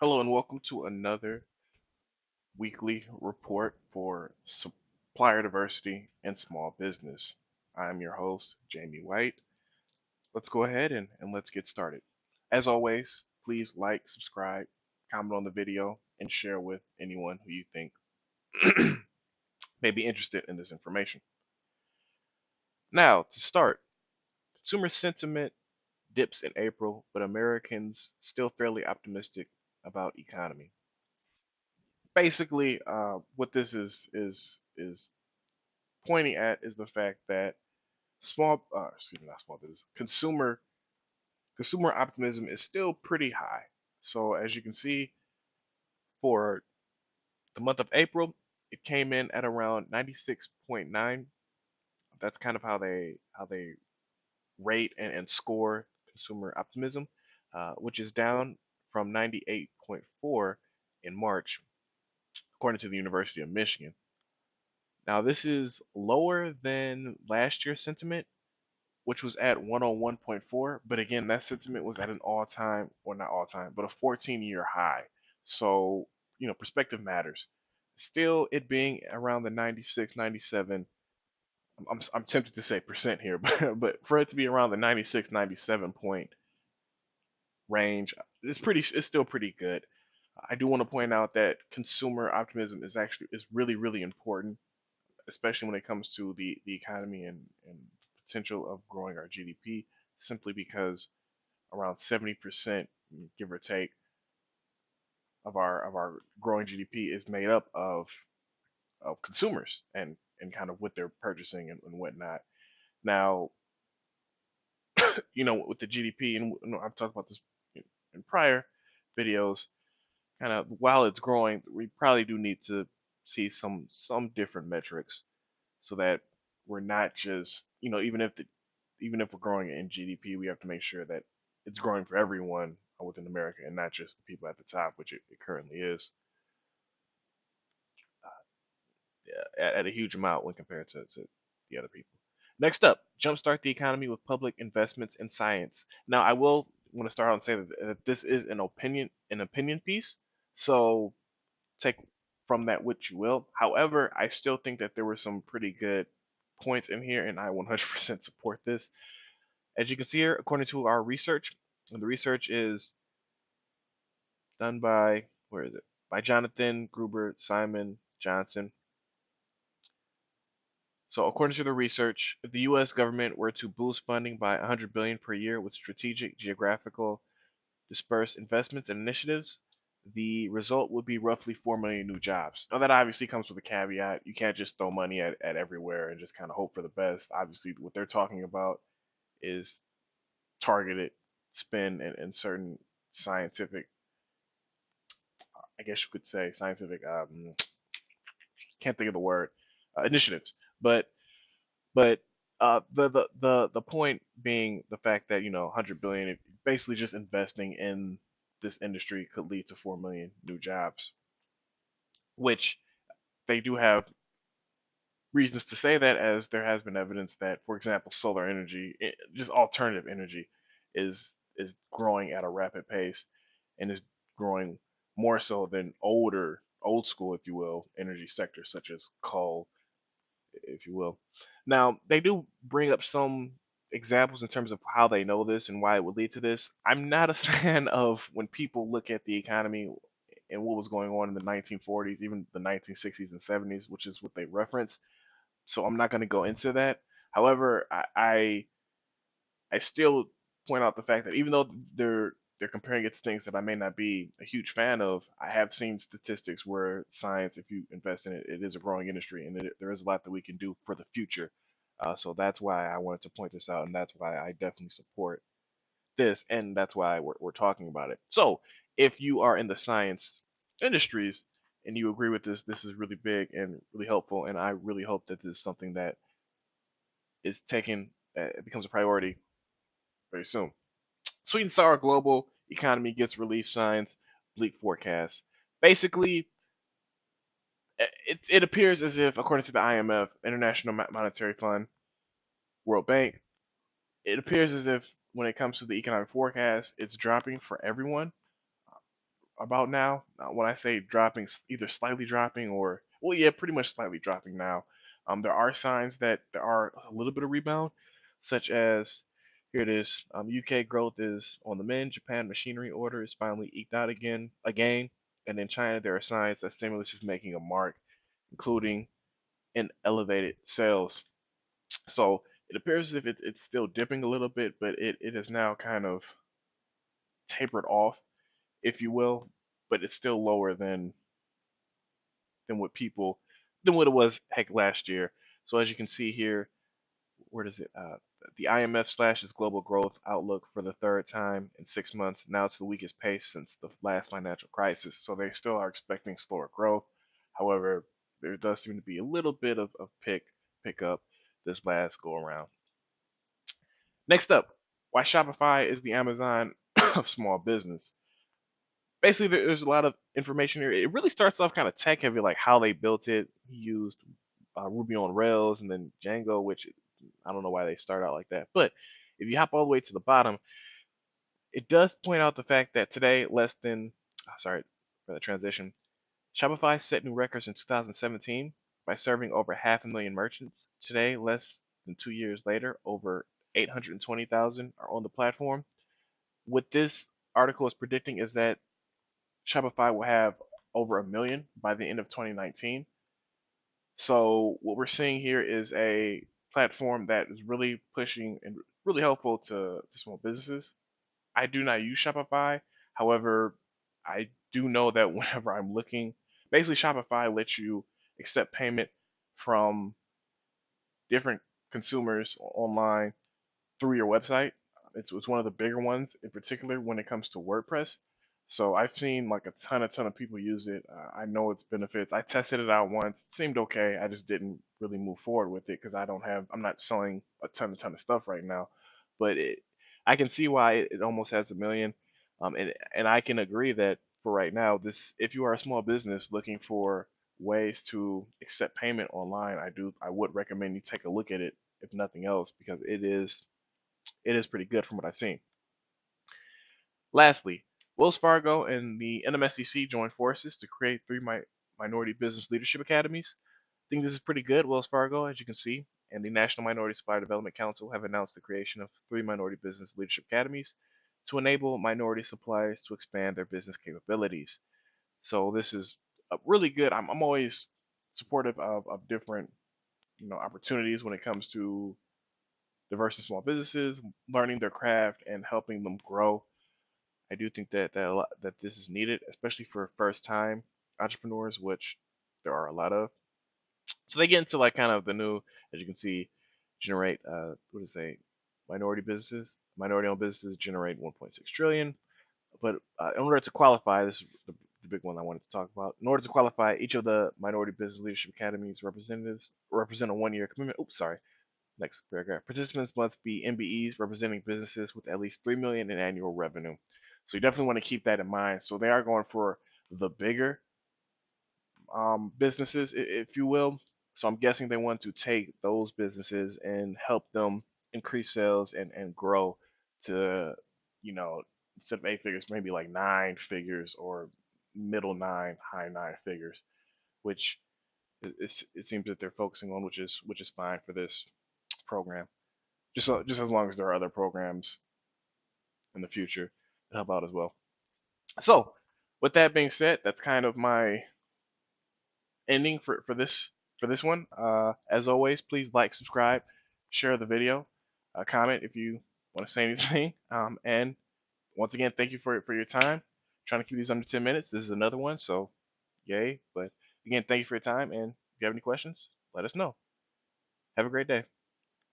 Hello and welcome to another weekly report for supplier diversity and small business. I'm your host, Jamie White. Let's go ahead and let's get started. As always, please like, subscribe, comment on the video, and share with anyone who you think may be interested in this information. Now, to start, consumer sentiment dips in April, but Americans still fairly optimistic about economy. Basically, what this is pointing at is the fact that not small business, consumer optimism is still pretty high. So as you can see, for the month of April, it came in at around 96.9. That's kind of how they rate and score consumer optimism, which is down from 98.4 in March, according to the University of Michigan. Now, this is lower than last year's sentiment, which was at 101.4. But again, that sentiment was at an all time, or not all time, but a 14-year high. So, perspective matters. Still, it being around the 96, 97, I'm tempted to say percent here, but for it to be around the 96, 97 point range, it's still pretty good. I do want to point out that consumer optimism is really, really important, especially when it comes to the economy and potential of growing our GDP, simply because around 70%, give or take, of our growing GDP is made up of consumers and kind of what they're purchasing and whatnot. Now, with the GDP, and I've talked about this in prior videos, kind of while it's growing, we probably do need to see some different metrics so that we're not just, even if we're growing in GDP, we have to make sure that it's growing for everyone within America and not just the people at the top, which it currently is, yeah, at a huge amount when compared to the other people. Next up, jumpstart the economy with public investments in science. Now, I will want to start out and say that this is an opinion piece, so take from that what you will. However, I still think that there were some pretty good points in here, and I 100% support this. As you can see here, according to our research, and the research is done by, where is it? By Jonathan Gruber, Simon Johnson. So according to the research, if the US government were to boost funding by 100 billion per year with strategic geographical dispersed investments and initiatives, the result would be roughly 4 million new jobs. Now that obviously comes with a caveat. You can't just throw money at everywhere and just kind of hope for the best. Obviously, what they're talking about is targeted spend and certain scientific, I guess you could say scientific, can't think of the word, initiatives. But the point being the fact that 100 billion, basically just investing in this industry could lead to 4 million new jobs, which they do have reasons to say that, as there has been evidence that, for example, solar energy, just alternative energy, is growing at a rapid pace and is growing more so than old school, if you will, energy sectors such as coal, if you will. Now, they do bring up some examples in terms of how they know this and why it would lead to this. I'm not a fan of when people look at the economy and what was going on in the 1940s, even the 1960s and 70s, which is what they reference. So I'm not going to go into that. However, I still point out the fact that even though they're comparing it to things that I may not be a huge fan of, I have seen statistics where science, if you invest in it, it is a growing industry, and there is a lot that we can do for the future. So that's why I wanted to point this out, and that's why I definitely support this, and that's why we're talking about it. So if you are in the science industries and you agree with this, this is really big and really helpful, and I really hope that this is something that is taken, it becomes a priority very soon. Sweet and sour global economy gets relief signs, bleak forecast. Basically, it appears as if, according to the IMF, International Monetary Fund, World Bank, it appears as if when it comes to the economic forecast, it's dropping for everyone. about now. When I say dropping, either slightly dropping or, well, yeah, pretty much slightly dropping now. There are signs that there are a little bit of rebound, such as here it is. UK growth is on the mend. Japan machinery order is finally eked out again, and in China there are signs that stimulus is making a mark, including in elevated sales. So it appears as if it's still dipping a little bit, but it is now kind of tapered off, if you will, but it's still lower than what people than what it was heck last year. So as you can see here, where does it? The IMF slashes global growth outlook for the third time in 6 months. Now it's the weakest pace since the last financial crisis. So they still are expecting slower growth. However, there does seem to be a little bit of pick up this last go around. Next up, why Shopify is the Amazon of small business. Basically, there's a lot of information here. It really starts off kind of tech heavy, like how they built it. He used Ruby on Rails and then Django, which I don't know why they start out like that. But if you hop all the way to the bottom, it does point out the fact that today, less than, sorry for the transition, Shopify set new records in 2017 by serving over 500,000 merchants. Today, less than 2 years later, over 820,000 are on the platform. What this article is predicting is that Shopify will have over a million by the end of 2019. So what we're seeing here is a platform that is really pushing and really helpful to small businesses. I do not use Shopify. However, I do know that whenever I'm looking, basically Shopify lets you accept payment from different consumers online through your website. It's one of the bigger ones, in particular when it comes to WordPress. So I've seen like a ton of people use it. I know its benefits. I tested it out once. It seemed okay. I just didn't really move forward with it because I'm not selling a ton of stuff right now. But I can see why it almost has a million. And I can agree that for right now, if you are a small business looking for ways to accept payment online, I would recommend you take a look at it if nothing else because it is pretty good from what I've seen. Lastly, Wells Fargo and the NMSDC joined forces to create three minority business leadership academies. I think this is pretty good. Wells Fargo, as you can see, and the National Minority Supplier Development Council have announced the creation of three minority business leadership academies to enable minority suppliers to expand their business capabilities. So this is really good. I'm always supportive of different opportunities when it comes to diverse and small businesses, learning their craft and helping them grow. I do think that this is needed, especially for first time entrepreneurs, which there are a lot of. So they get into like kind of the new, as you can see, generate what is it? Minority owned businesses generate 1.6 trillion. But in order to qualify, this is the big one I wanted to talk about. In order to qualify, each of the Minority Business Leadership Academies representatives represent a 1 year commitment. Oops, sorry. Next paragraph. Participants must be MBEs representing businesses with at least 3 million in annual revenue. So you definitely want to keep that in mind. So they are going for the bigger businesses, if you will. So I'm guessing they want to take those businesses and help them increase sales and grow to, you know, instead of 8 figures, maybe like 9 figures or middle nine, high 9 figures, which it seems that they're focusing on, which is fine for this program. Just as long as there are other programs in the future that help out as well. So, with that being said, that's kind of my ending for this one. As always, please like, subscribe, share the video, comment if you want to say anything. And once again, thank you for your time. Trying to keep these under 10 minutes. This is another one, so yay. But again, thank you for your time. And if you have any questions, let us know. Have a great day.